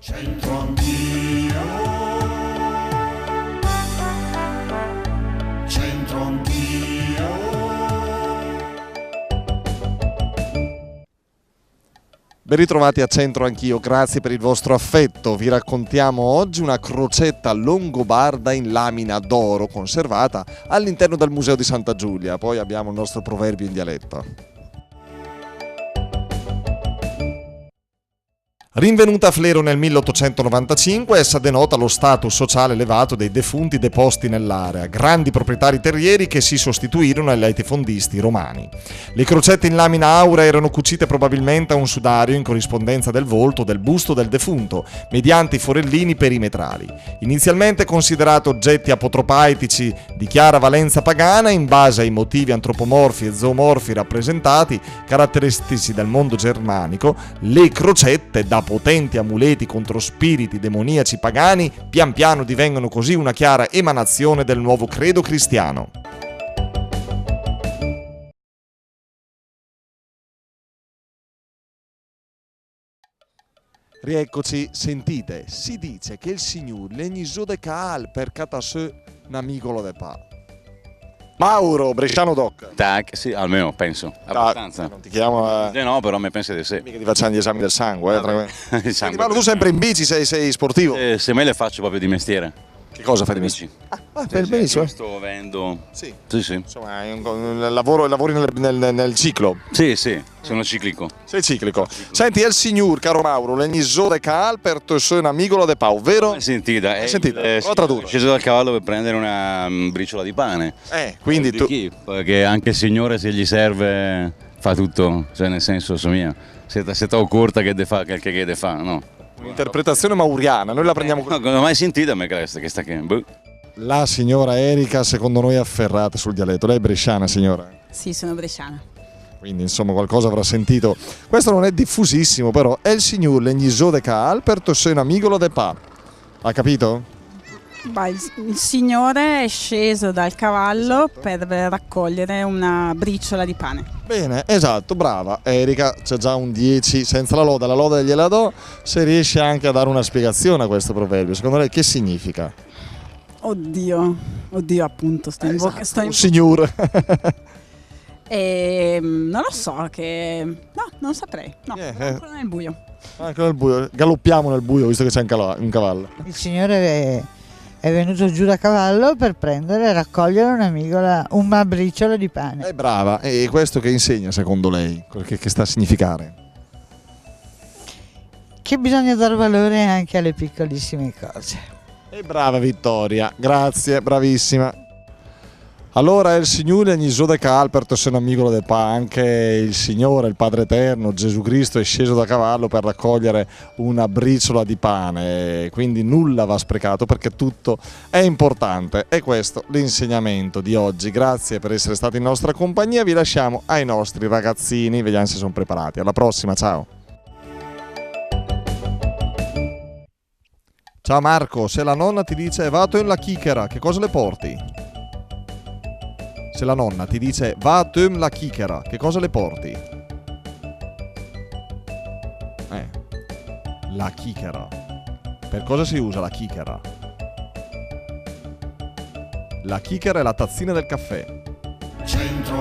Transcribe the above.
C'entro anch'io, c'entro anch'io. Ben ritrovati a Centro Anch'io, grazie per il vostro affetto. Vi raccontiamo oggi una crocetta longobarda in lamina d'oro conservata all'interno del Museo di Santa Giulia. Poi abbiamo il nostro proverbio in dialetto. Rinvenuta a Flero nel 1895, essa denota lo status sociale elevato dei defunti deposti nell'area, grandi proprietari terrieri che si sostituirono ai latifondisti romani. Le crocette in lamina aurea erano cucite probabilmente a un sudario in corrispondenza del volto o del busto del defunto, mediante i forellini perimetrali. Inizialmente considerate oggetti apotropaitici di chiara valenza pagana, in base ai motivi antropomorfi e zoomorfi rappresentati, caratteristici del mondo germanico, le crocette da potenti amuleti contro spiriti demoniaci pagani pian piano divengono così una chiara emanazione del nuovo credo cristiano. Rieccoci, sentite, si dice che il Signore legni de cal per catasè namigolo de pa. Mauro, bresciano doc. Tac, sì, almeno penso. Abbastanza. Non ti chiamo... No, però mi penso di sì. Mica ti facciamo gli esami del sangue, Il Senti, Mauro, tu sempre in bici, sei sportivo. Se me le faccio proprio di mestiere. Che cosa fai di bici? Benissimo. Sto avendo... Sì. Sì. Insomma, lavori nel ciclo. Sì, sono ciclico. Sei ciclico. Senti, è il signor, caro Mauro, l'egnisore cal per tossare un amigolo de pau, vero? Sentita. Prova a tradurre. Sceso dal cavallo per prendere una briciola di pane. Quindi Di tu... chi? Perché anche il Signore, se gli serve, fa tutto. Cioè, nel senso, somiglia. Se ti corta che de fa, no? Un'interpretazione mauriana, noi la prendiamo così. No, non ho mai sentita me che sta che... La signora Erika, secondo noi, è afferrata sul dialetto. Lei è bresciana, signora? Sì, sono bresciana. Quindi, insomma, qualcosa avrà sentito. Questo non è diffusissimo, però. È il signor l'egniso de cal per tossare un amigolo de pa. Ha capito? Il signore è sceso dal cavallo per raccogliere una briciola di pane. Bene, esatto, brava Erika, c'è già un 10 senza la loda gliela do, se riesce anche a dare una spiegazione a questo proverbio. Secondo lei che significa? Oddio, appunto, sto in bocca. Un signor. Non lo so, no, non saprei. No, ancora nel buio. Anche nel buio, galoppiamo nel buio visto che c'è un cavallo. Il signore è venuto giù da cavallo per prendere e raccogliere una briciola di pane. È brava, e questo che insegna secondo lei? Che sta a significare? Che bisogna dar valore anche alle piccolissime cose. È brava Vittoria, grazie, bravissima. Allora è il Signore ogni de cal per tossare un amigolo de pa, anche il Signore, il Padre Eterno, Gesù Cristo è sceso da cavallo per raccogliere una briciola di pane, quindi nulla va sprecato perché tutto è importante. E questo l'insegnamento di oggi. Grazie per essere stati in nostra compagnia, vi lasciamo ai nostri ragazzini, vediamo se sono preparati. Alla prossima, ciao! Ciao Marco, se la nonna ti dice vado in la chichera, che cosa le porti? Se la nonna ti dice va a tem la chichera, che cosa le porti? La chichera. Per cosa si usa la chichera? La chichera è la tazzina del caffè. C'entro